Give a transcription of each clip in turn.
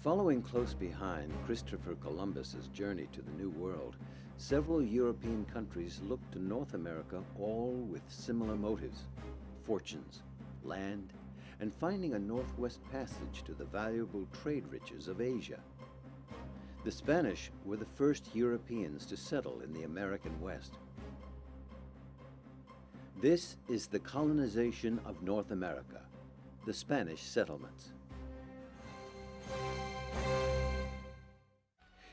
Following close behind Christopher Columbus's journey to the New World, several European countries looked to North America, all with similar motives: fortunes, land, and finding a northwest passage to the valuable trade riches of Asia. The Spanish were the first Europeans to settle in the American West. This is the colonization of North America, the Spanish settlements.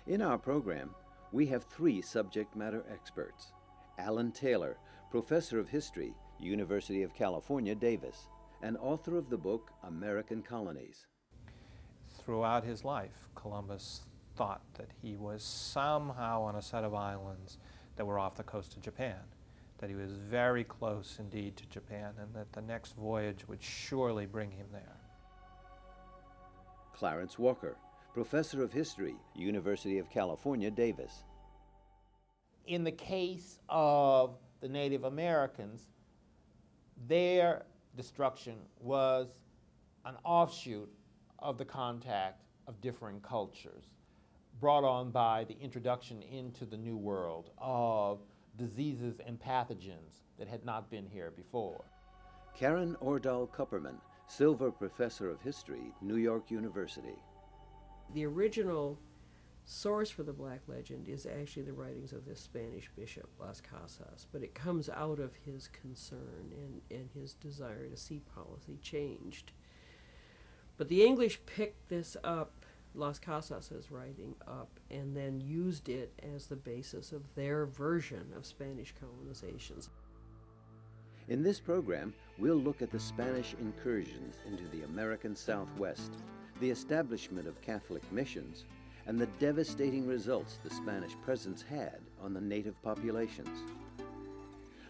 In our program, we have three subject matter experts: Alan Taylor, professor of history, University of California, Davis, and author of the book American Colonies. Throughout his life, Columbus thought that he was somehow on a set of islands that were off the coast of Japan, that he was very close indeed to Japan, and that the next voyage would surely bring him there. Clarence Walker, professor of history, University of California, Davis. In the case of the Native Americans, their destruction was an offshoot of the contact of differing cultures, brought on by the introduction into the New World of diseases and pathogens that had not been here before. Karen Ordahl-Kupperman, Silver Professor of History, New York University. The original source for the Black Legend is actually the writings of this Spanish bishop, Las Casas, but it comes out of his concern and his desire to see policy changed. But the English picked this up, Las Casas' writing up, and then used it as the basis of their version of Spanish colonizations. In this program, we'll look at the Spanish incursions into the American Southwest, the establishment of Catholic missions, and the devastating results the Spanish presence had on the native populations.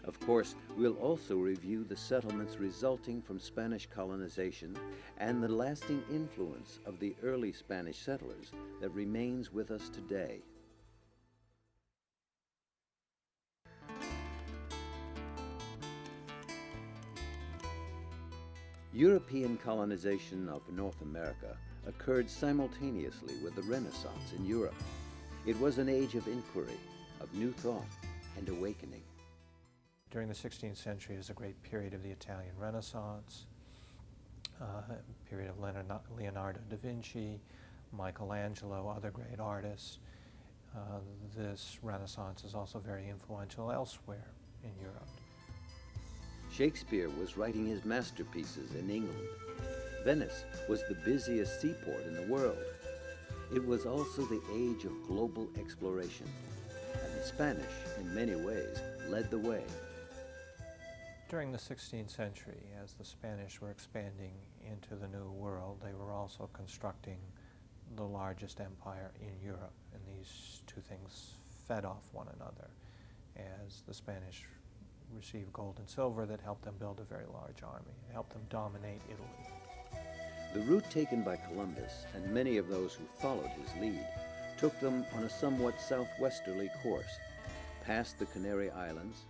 Of course, we'll also review the settlements resulting from Spanish colonization and the lasting influence of the early Spanish settlers that remains with us today. European colonization of North America occurred simultaneously with the Renaissance in Europe. It was an age of inquiry, of new thought and awakening. During the 16th century is a great period of the Italian Renaissance, period of Leonardo da Vinci, Michelangelo, other great artists. This Renaissance is also very influential elsewhere in Europe. Shakespeare was writing his masterpieces in England. Venice was the busiest seaport in the world. It was also the age of global exploration, and the Spanish, in many ways, led the way. During the 16th century, as the Spanish were expanding into the New World, they were also constructing the largest empire in Europe, and these two things fed off one another as the Spanish received gold and silver that helped them build a very large army, helped them dominate Italy. The route taken by Columbus and many of those who followed his lead took them on a somewhat southwesterly course, past the Canary Islands,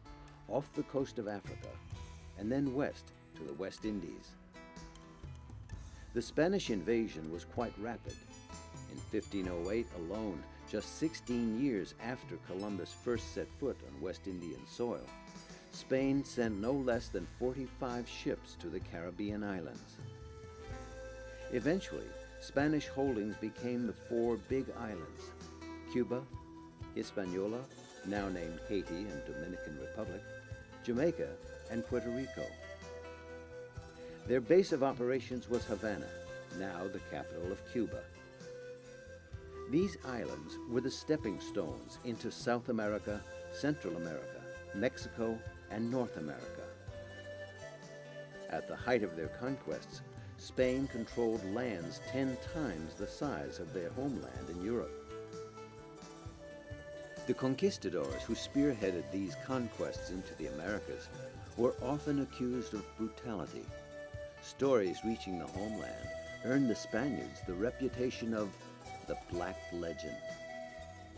off the coast of Africa, and then west to the West Indies. The Spanish invasion was quite rapid. In 1508 alone, just 16 years after Columbus first set foot on West Indian soil, Spain sent no less than 45 ships to the Caribbean islands. Eventually, Spanish holdings became the four big islands: Cuba, Hispaniola, now named Haiti and Dominican Republic, Jamaica, and Puerto Rico. Their base of operations was Havana, now the capital of Cuba. These islands were the stepping stones into South America, Central America, Mexico, and North America. At the height of their conquests, Spain controlled lands 10 times the size of their homeland in Europe. The conquistadors who spearheaded these conquests into the Americas were often accused of brutality. Stories reaching the homeland earned the Spaniards the reputation of the Black Legend.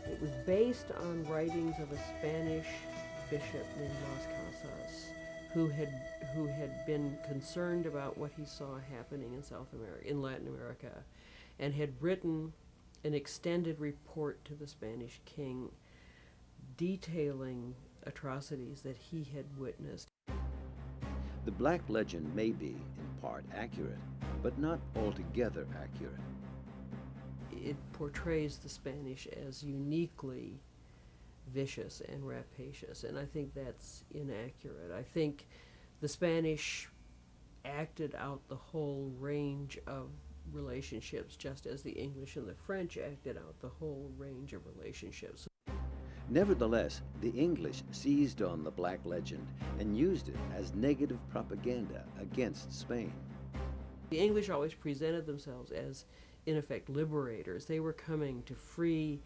It was based on writings of a Spanish bishop named Las Casas, who had been concerned about what he saw happening in South America, in Latin America, and had written an extended report to the Spanish king detailing atrocities that he had witnessed. The Black Legend may be, in part, accurate, but not altogether accurate. It portrays the Spanish as uniquely vicious and rapacious, and I think that's inaccurate. I think the Spanish acted out the whole range of relationships just as the English and the French acted out the whole range of relationships. Nevertheless, the English seized on the Black Legend and used it as negative propaganda against Spain. The English always presented themselves as, in effect, liberators. They were coming to free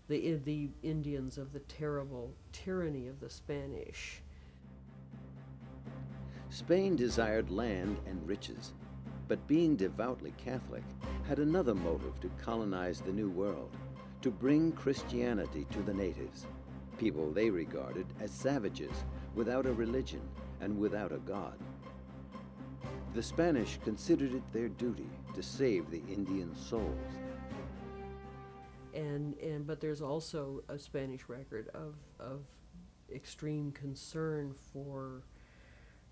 the Indians of the terrible tyranny of the Spanish. Spain desired land and riches, but being devoutly Catholic, had another motive to colonize the New World, to bring Christianity to the natives, people they regarded as savages, without a religion and without a god. The Spanish considered it their duty to save the Indian souls. But there's also a Spanish record of extreme concern for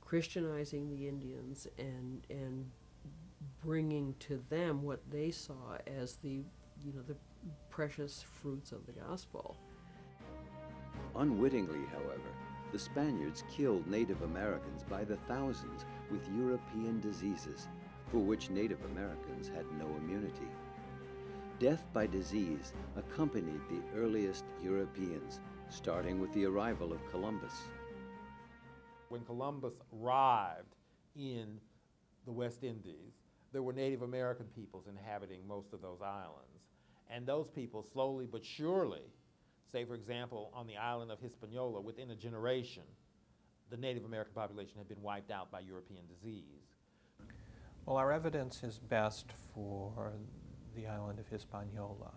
Christianizing the Indians and bringing to them what they saw as the precious fruits of the gospel. Unwittingly, however, the Spaniards killed Native Americans by the thousands with European diseases, for which Native Americans had no immunity. Death by disease accompanied the earliest Europeans, starting with the arrival of Columbus. When Columbus arrived in the West Indies, there were Native American peoples inhabiting most of those islands. And those people slowly but surely, say for example on the island of Hispaniola, within a generation, the Native American population had been wiped out by European disease. Well, our evidence is best for the island of Hispaniola,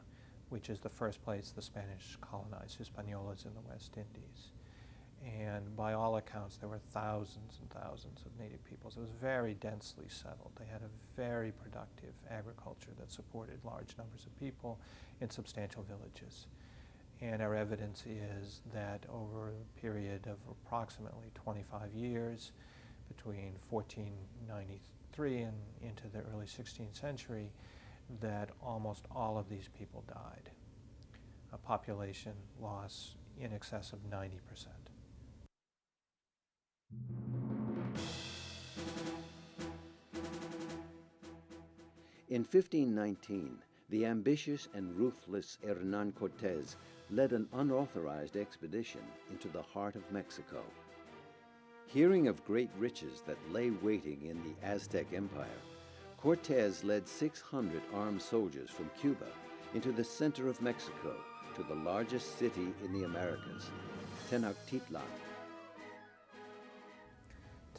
which is the first place the Spanish colonized. Hispaniola is in the West Indies. And by all accounts, there were thousands and thousands of native peoples. It was very densely settled. They had a very productive agriculture that supported large numbers of people in substantial villages. And our evidence is that over a period of approximately 25 years, between 1493 and into the early 16th century, that almost all of these people died. A population loss in excess of 90%. In 1519, the ambitious and ruthless Hernán Cortés led an unauthorized expedition into the heart of Mexico. Hearing of great riches that lay waiting in the Aztec Empire, Cortés led 600 armed soldiers from Cuba into the center of Mexico to the largest city in the Americas, Tenochtitlan.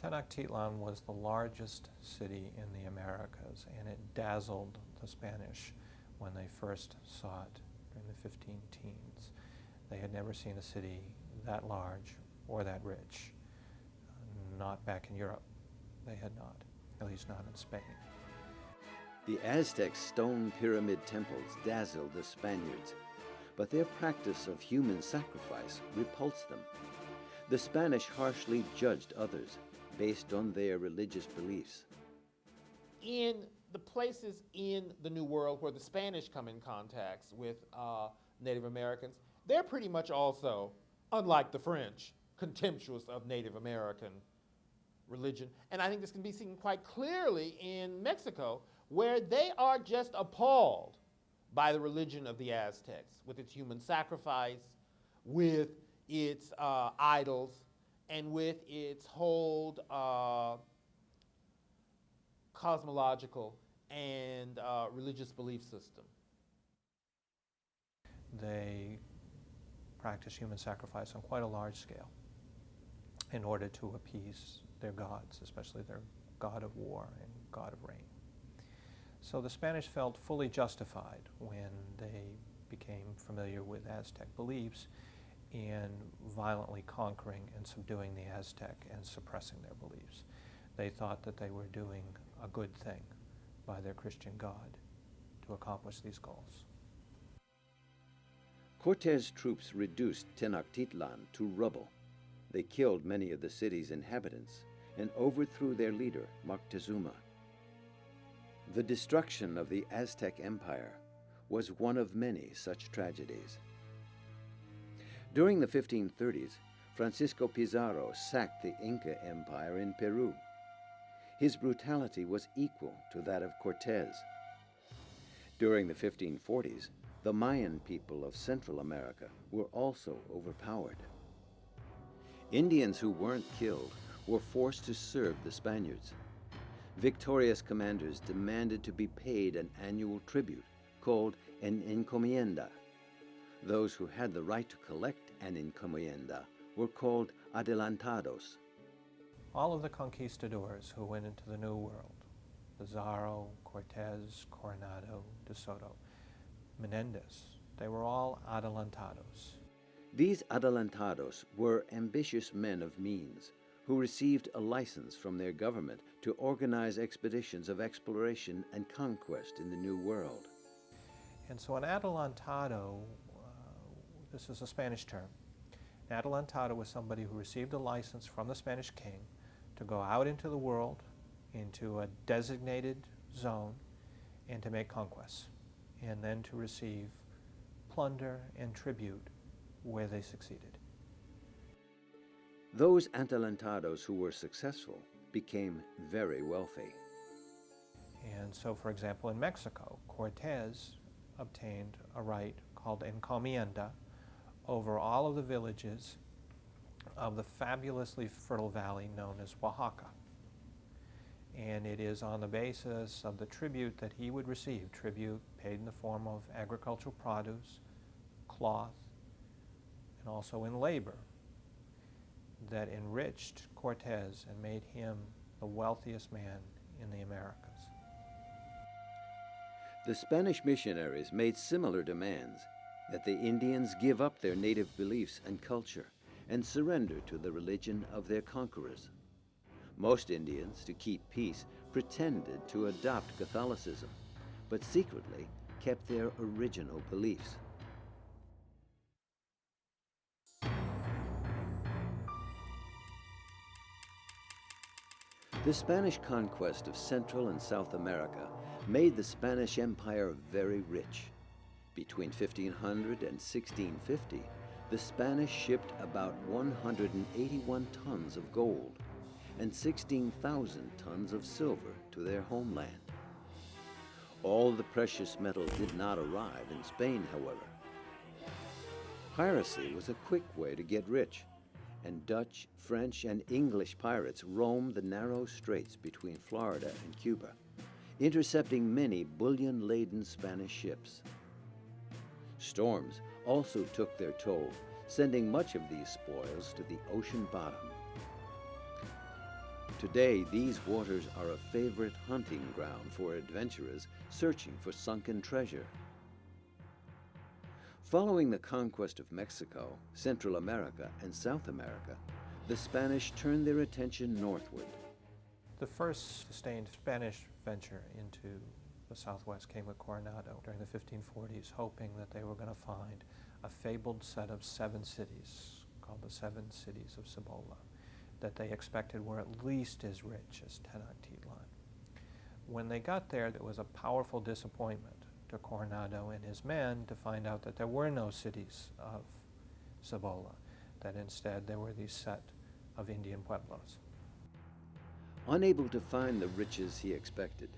Tenochtitlan was the largest city in the Americas, and it dazzled the Spanish when they first saw it during the 15 teens. They had never seen a city that large or that rich. Not back in Europe. They had not, at least not in Spain. The Aztec stone pyramid temples dazzled the Spaniards, but their practice of human sacrifice repulsed them. The Spanish harshly judged others based on their religious beliefs. In the places in the New World where the Spanish come in contact with Native Americans, they're pretty much also, unlike the French, contemptuous of Native American religion. And I think this can be seen quite clearly in Mexico, where they are just appalled by the religion of the Aztecs, with its human sacrifice, with its idols, and with its whole cosmological and religious belief system. They practice human sacrifice on quite a large scale in order to appease their gods, especially their god of war and god of rain. So the Spanish felt fully justified when they became familiar with Aztec beliefs in violently conquering and subduing the Aztec and suppressing their beliefs. They thought that they were doing a good thing by their Christian God to to accomplish these goals. Cortes' troops reduced Tenochtitlan to rubble. They killed many of the city's inhabitants and overthrew their leader, Moctezuma. The destruction of the Aztec Empire was one of many such tragedies. During the 1530s, Francisco Pizarro sacked the Inca Empire in Peru. His brutality was equal to that of Cortes. During the 1540s, the Mayan people of Central America were also overpowered. Indians who weren't killed were forced to serve the Spaniards. Victorious commanders demanded to be paid an annual tribute called an encomienda. Those who had the right to collect an encomienda were called adelantados. All of the conquistadors who went into the New World, Pizarro, Cortes, Coronado, de Soto, Menendez, they were all adelantados. These adelantados were ambitious men of means who received a license from their government to organize expeditions of exploration and conquest in the New World. And so an adelantado, this is a Spanish term, an adelantado was somebody who received a license from the Spanish king to go out into the world, into a designated zone, and to make conquests, and then to receive plunder and tribute where they succeeded. Those adelantados who were successful became very wealthy. And so, for example, in Mexico, Cortes obtained a right called encomienda over all of the villages of the fabulously fertile valley known as Oaxaca. And it is on the basis of the tribute that he would receive, tribute paid in the form of agricultural produce, cloth, and also in labor, that enriched Cortes and made him the wealthiest man in the Americas. The Spanish missionaries made similar demands, that the Indians give up their native beliefs and culture and surrender to the religion of their conquerors. Most Indians, to keep peace, pretended to adopt Catholicism, but secretly kept their original beliefs. The Spanish conquest of Central and South America made the Spanish Empire very rich. Between 1500 and 1650, the Spanish shipped about 181 tons of gold and 16,000 tons of silver to their homeland. All the precious metal did not arrive in Spain, however. Piracy was a quick way to get rich, and Dutch, French, and English pirates roamed the narrow straits between Florida and Cuba, intercepting many bullion-laden Spanish ships. Storms also took their toll, sending much of these spoils to the ocean bottom. Today, these waters are a favorite hunting ground for adventurers searching for sunken treasure. Following the conquest of Mexico, Central America, and South America, the Spanish turned their attention northward. The first sustained Spanish venture into the Southwest came with Coronado during the 1540s, hoping that they were going to find a fabled set of 7 cities called the 7 cities of Cibola that they expected were at least as rich as Tenochtitlan. When they got there, it was a powerful disappointment to Coronado and his men to find out that there were no cities of Cibola, that instead there were these set of Indian pueblos. Unable to find the riches he expected,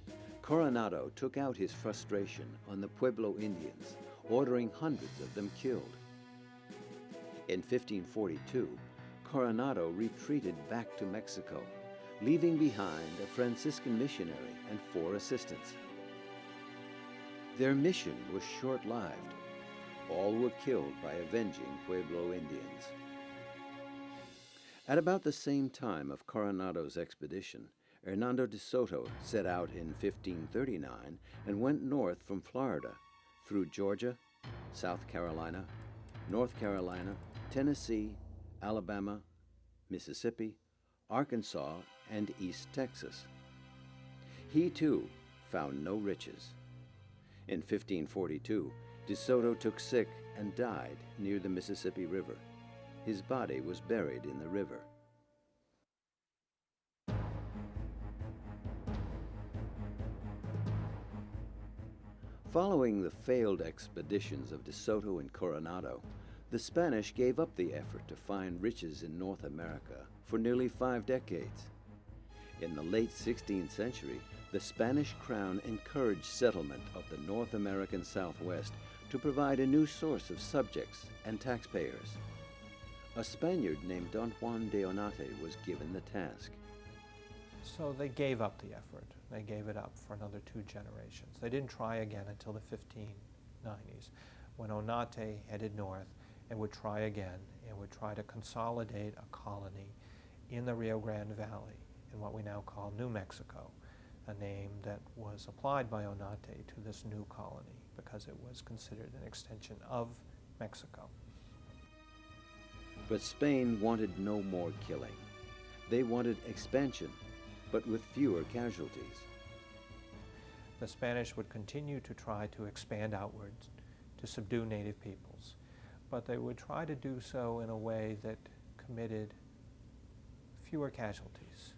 Coronado took out his frustration on the Pueblo Indians, ordering hundreds of them killed. In 1542, Coronado retreated back to Mexico, leaving behind a Franciscan missionary and 4 assistants. Their mission was short-lived. All were killed by avenging Pueblo Indians. At about the same time of Coronado's expedition, Hernando de Soto set out in 1539 and went north from Florida through Georgia, South Carolina, North Carolina, Tennessee, Alabama, Mississippi, Arkansas, and East Texas. He, too, found no riches. In 1542, De Soto took sick and died near the Mississippi River. His body was buried in the river. Following the failed expeditions of De Soto and Coronado, the Spanish gave up the effort to find riches in North America for nearly 5 decades. In the late 16th century, the Spanish crown encouraged settlement of the North American Southwest to provide a new source of subjects and taxpayers. A Spaniard named Don Juan de Onate was given the task. So they gave up the effort. They gave it up for another 2 generations. They didn't try again until the 1590s, when Onate headed north and would try again and would try to consolidate a colony in the Rio Grande Valley in what we now call New Mexico, a name that was applied by Onate to this new colony because it was considered an extension of Mexico. But Spain wanted no more killing. They wanted expansion, but with fewer casualties. The Spanish would continue to try to expand outwards, to subdue native peoples, but they would try to do so in a way that committed fewer casualties,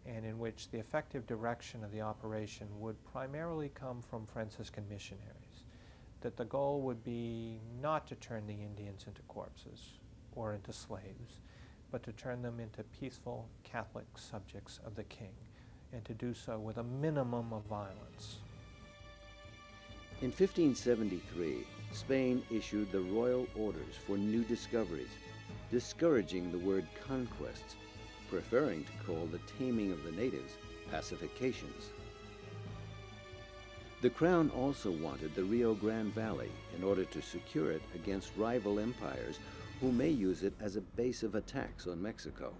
and in which the effective direction of the operation would primarily come from Franciscan missionaries, that the goal would be not to turn the Indians into corpses or into slaves, but to turn them into peaceful Catholic subjects of the king, and to do so with a minimum of violence. In 1573, Spain issued the royal orders for new discoveries, discouraging the word conquests, preferring to call the taming of the natives pacifications. The crown also wanted the Rio Grande Valley in order to secure it against rival empires who may use it as a base of attacks on Mexico.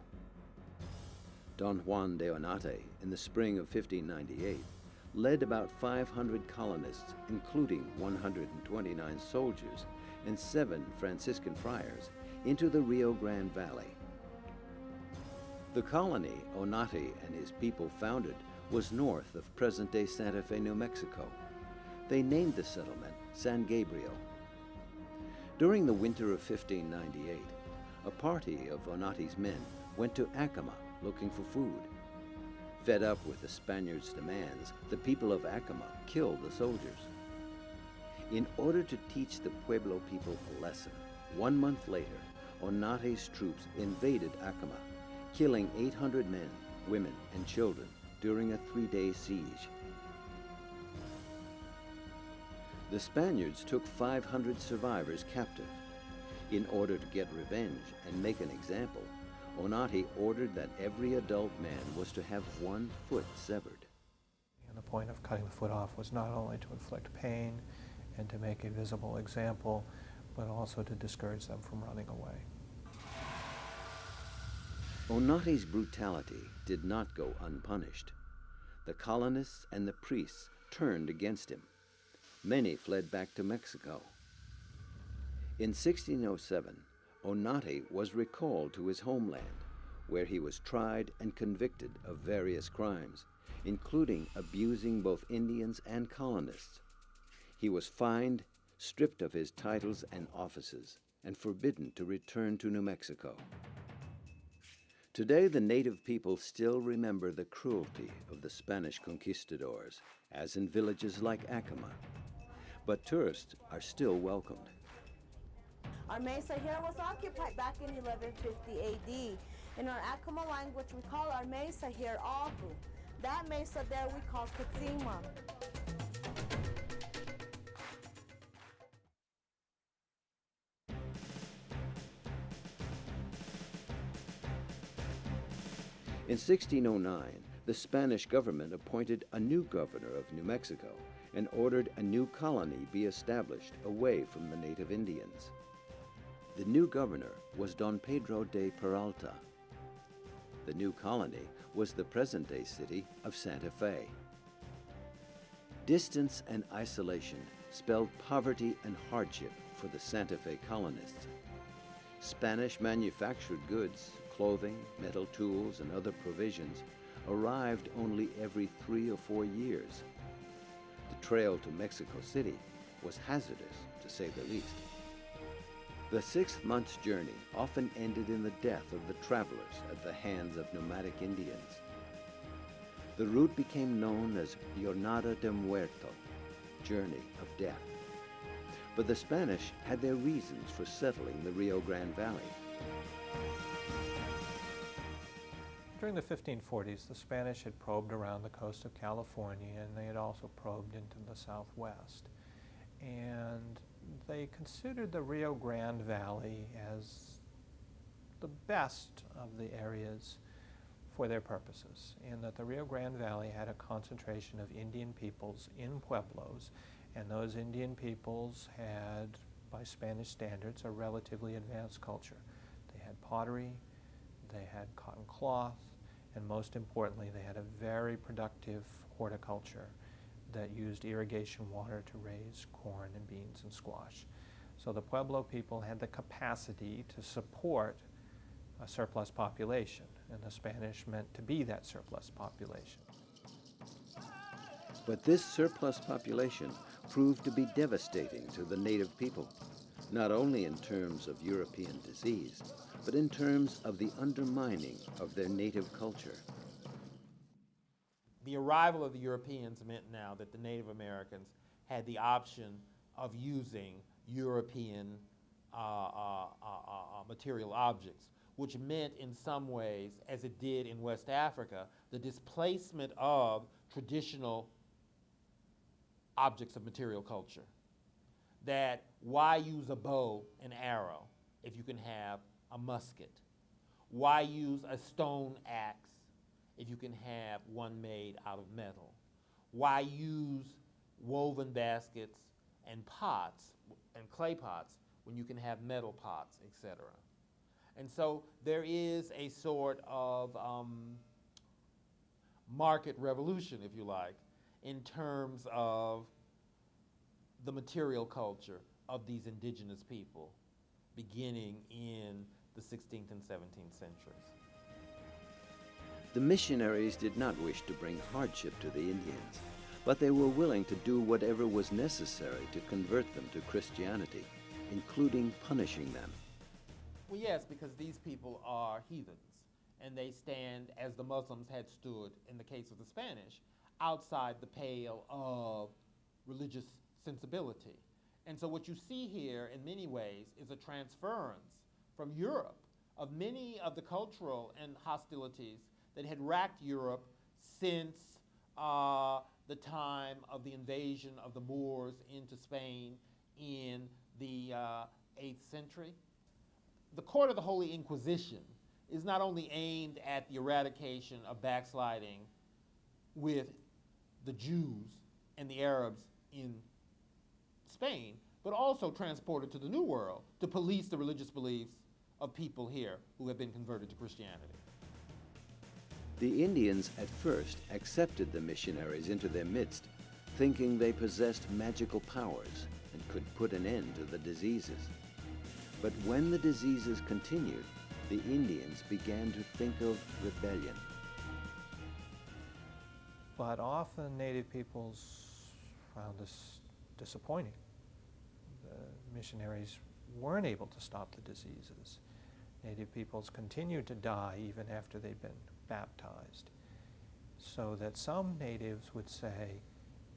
Don Juan de Onate, in the spring of 1598, led about 500 colonists, including 129 soldiers and 7 Franciscan friars, into the Rio Grande Valley. The colony Onate and his people founded was north of present-day Santa Fe, New Mexico. They named the settlement San Gabriel. During the winter of 1598, a party of Onate's men went to Acoma looking for food. Fed up with the Spaniards' demands, the people of Acoma killed the soldiers. In order to teach the Pueblo people a lesson, 1 month later, Onate's troops invaded Acoma, killing 800 men, women, and children during a 3-day siege. The Spaniards took 500 survivors captive. In order to get revenge and make an example, Onate ordered that every adult man was to have 1 foot severed. And the point of cutting the foot off was not only to inflict pain and to make a visible example, but also to discourage them from running away. Onate's brutality did not go unpunished. The colonists and the priests turned against him. Many fled back to Mexico. In 1607, Onate was recalled to his homeland, where he was tried and convicted of various crimes, including abusing both Indians and colonists. He was fined, stripped of his titles and offices, and forbidden to return to New Mexico. Today, the native people still remember the cruelty of the Spanish conquistadors, as in villages like Acoma. But tourists are still welcomed. Our mesa here was occupied back in 1150 AD. In our Acoma language, we call our mesa here Agu. That mesa there we call Kutsima. In 1609, the Spanish government appointed a new governor of New Mexico and ordered a new colony be established away from the native Indians. The new governor was Don Pedro de Peralta. The new colony was the present-day city of Santa Fe. Distance and isolation spelled poverty and hardship for the Santa Fe colonists. Spanish manufactured goods, clothing, metal tools, and other provisions arrived only every 3 or 4 years. The trail to Mexico City was hazardous, to say the least. The 6 months' journey often ended in the death of the travelers at the hands of nomadic Indians. The route became known as Jornada de Muerto, Journey of Death. But the Spanish had their reasons for settling the Rio Grande Valley. During the 1540s, the Spanish had probed around the coast of California, and they had also probed into the southwest. And they considered the Rio Grande Valley as the best of the areas for their purposes, in that the Rio Grande Valley had a concentration of Indian peoples in pueblos, and those Indian peoples had, by Spanish standards, a relatively advanced culture. They had pottery, they had cotton cloth, and most importantly, they had a very productive horticulture that used irrigation water to raise corn and beans and squash. So the Pueblo people had the capacity to support a surplus population, and the Spanish meant to be that surplus population. But this surplus population proved to be devastating to the native people, not only in terms of European disease, but in terms of the undermining of their native culture. The arrival of the Europeans meant now that the Native Americans had the option of using European material objects, which meant in some ways, as it did in West Africa, the displacement of traditional objects of material culture. That why use a bow and arrow if you can have a musket? Why use a stone axe if you can have one made out of metal? Why use woven baskets and pots and clay pots when you can have metal pots, etc.? And so there is a sort of market revolution, if you like, in terms of the material culture of these indigenous people beginning in the 16th and 17th centuries. The missionaries did not wish to bring hardship to the Indians, but they were willing to do whatever was necessary to convert them to Christianity, including punishing them. Well, yes, because these people are heathens, and they stand, as the Muslims had stood in the case of the Spanish, outside the pale of religious sensibility. And so what you see here, in many ways, is a transference from Europe of many of the cultural and hostilities that had racked Europe since the time of the invasion of the Moors into Spain in the 8th century. The Court of the Holy Inquisition is not only aimed at the eradication of backsliding with the Jews and the Arabs in Spain, but also transported to the New World to police the religious beliefs of people here who have been converted to Christianity. The Indians at first accepted the missionaries into their midst, thinking they possessed magical powers and could put an end to the diseases. But when the diseases continued, the Indians began to think of rebellion. But often native peoples found this disappointing. The missionaries weren't able to stop the diseases. Native peoples continued to die even after they'd been baptized. So that some natives would say,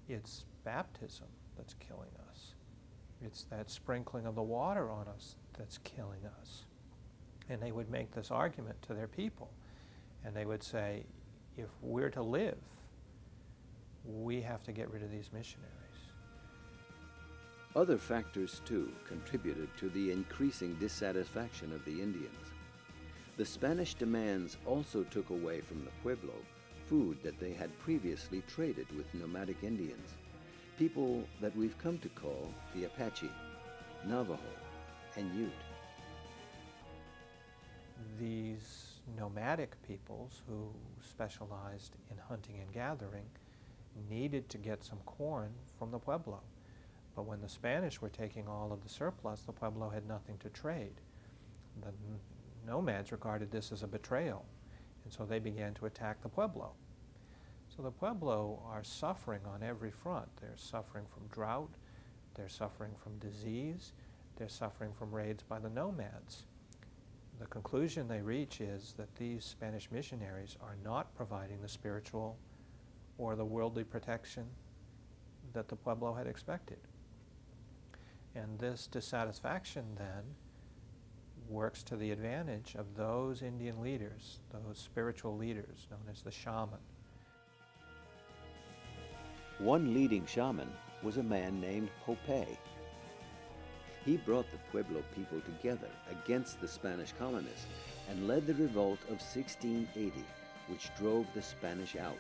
it's baptism that's killing us. It's that sprinkling of the water on us that's killing us. And they would make this argument to their people. And they would say, if we're to live, we have to get rid of these missionaries. Other factors, too, contributed to the increasing dissatisfaction of the Indians. The Spanish demands also took away from the Pueblo food that they had previously traded with nomadic Indians, people that we've come to call the Apache, Navajo, and Ute. These nomadic peoples who specialized in hunting and gathering needed to get some corn from the Pueblo. But when the Spanish were taking all of the surplus, the Pueblo had nothing to trade. The nomads regarded this as a betrayal, and so they began to attack the Pueblo. So the Pueblo are suffering on every front. They're suffering from drought, they're suffering from disease, they're suffering from raids by the nomads. The conclusion they reach is that these Spanish missionaries are not providing the spiritual or the worldly protection that the Pueblo had expected. And this dissatisfaction then works to the advantage of those Indian leaders, those spiritual leaders known as the shaman. One leading shaman was a man named Pope. He brought the Pueblo people together against the Spanish colonists and led the revolt of 1680, which drove the Spanish out.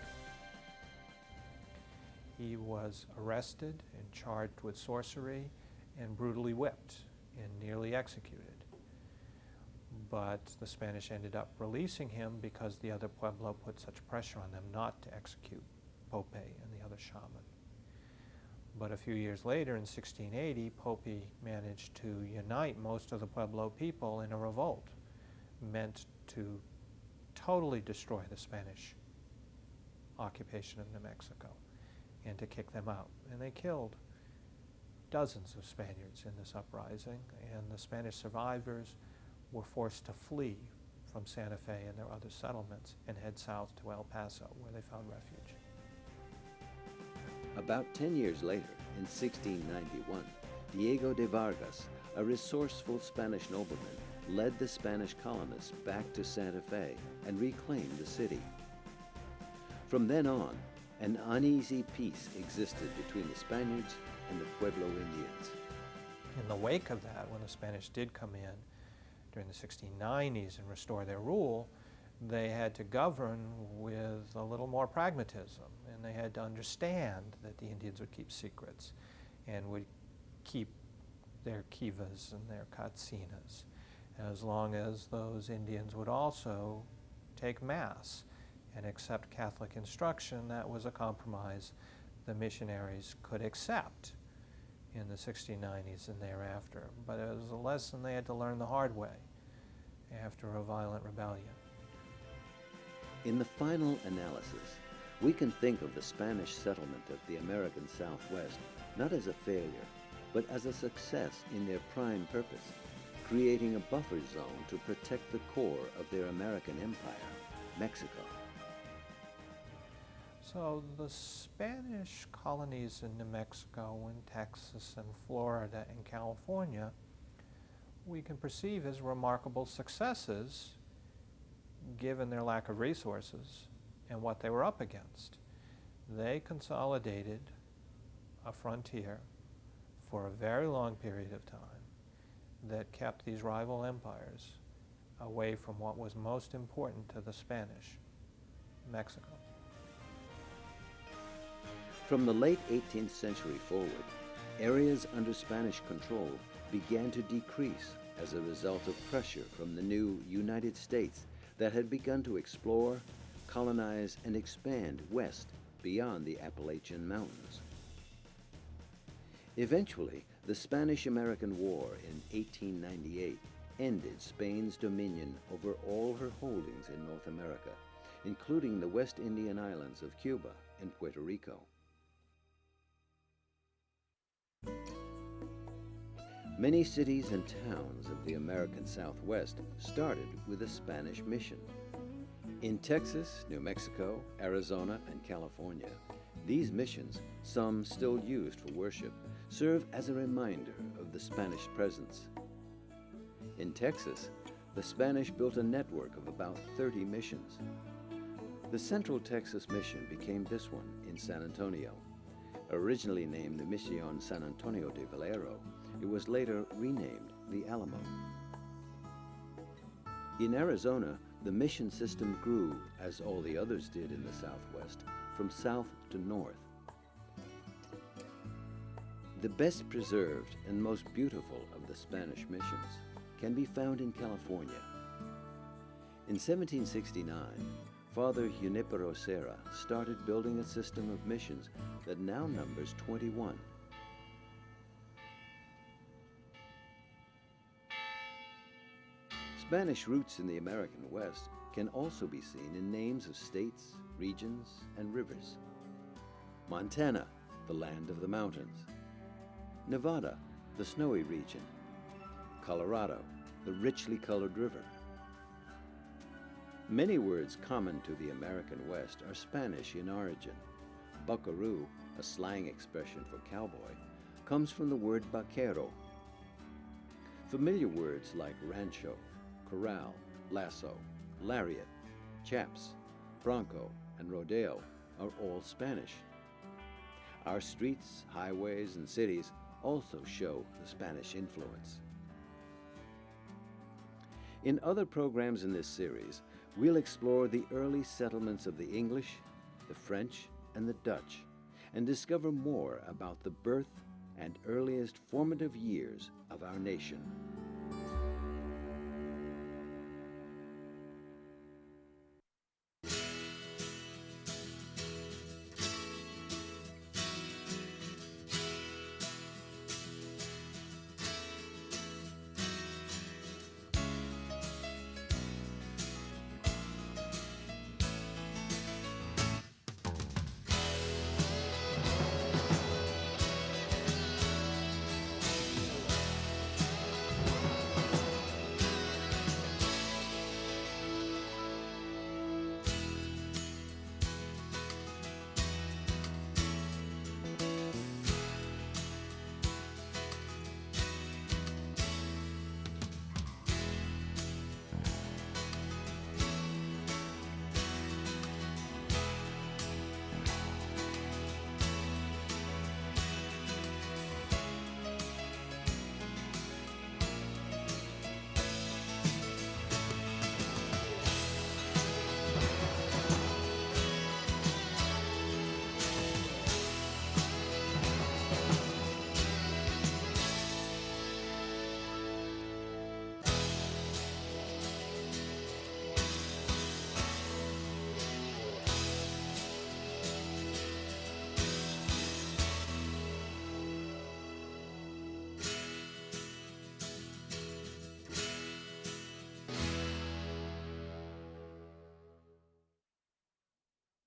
He was arrested and charged with sorcery and brutally whipped and nearly executed. But the Spanish ended up releasing him because the other Pueblo put such pressure on them not to execute Pope and the other shaman. But a few years later, in 1680, Pope managed to unite most of the Pueblo people in a revolt meant to totally destroy the Spanish occupation of New Mexico and to kick them out. And they killed dozens of Spaniards in this uprising, and the Spanish survivors were forced to flee from Santa Fe and their other settlements and head south to El Paso, where they found refuge. About 10 years later, in 1691, Diego de Vargas, a resourceful Spanish nobleman, led the Spanish colonists back to Santa Fe and reclaimed the city. From then on, an uneasy peace existed between the Spaniards and the Pueblo Indians. In the wake of that, when the Spanish did come in during the 1690s and restore their rule, they had to govern with a little more pragmatism, and they had to understand that the Indians would keep secrets and would keep their kivas and their katsinas, as long as those Indians would also take Mass and accept Catholic instruction. That was a compromise the missionaries could accept in the 1690s and thereafter. But it was a lesson they had to learn the hard way after a violent rebellion. In the final analysis, we can think of the Spanish settlement of the American Southwest not as a failure, but as a success in their prime purpose, creating a buffer zone to protect the core of their American empire, Mexico. So the Spanish colonies in New Mexico and Texas and Florida and California we can perceive as remarkable successes given their lack of resources and what they were up against. They consolidated a frontier for a very long period of time that kept these rival empires away from what was most important to the Spanish, Mexico. From the late 18th century forward, areas under Spanish control began to decrease as a result of pressure from the new United States that had begun to explore, colonize, and expand west beyond the Appalachian Mountains. Eventually, the Spanish-American War in 1898 ended Spain's dominion over all her holdings in North America, including the West Indian islands of Cuba and Puerto Rico. Many cities and towns of the American Southwest started with a Spanish mission. In Texas, New Mexico, Arizona, and California, these missions, some still used for worship, serve as a reminder of the Spanish presence. In Texas, the Spanish built a network of about 30 missions. The Central Texas Mission became this one in San Antonio. Originally named the Misión San Antonio de Valero, it was later renamed the Alamo. In Arizona, the mission system grew, as all the others did in the Southwest, from south to north. The best preserved and most beautiful of the Spanish missions can be found in California. In 1769, Father Junipero Serra started building a system of missions that now numbers 21. Spanish roots in the American West can also be seen in names of states, regions, and rivers. Montana, the land of the mountains. Nevada, the snowy region. Colorado, the richly colored river. Many words common to the American West are Spanish in origin. Buckaroo, a slang expression for cowboy, comes from the word vaquero. Familiar words like rancho, corral, lasso, lariat, chaps, bronco, and rodeo are all Spanish. Our streets, highways, and cities also show the Spanish influence. In other programs in this series, we'll explore the early settlements of the English, the French, and the Dutch, and discover more about the birth and earliest formative years of our nation.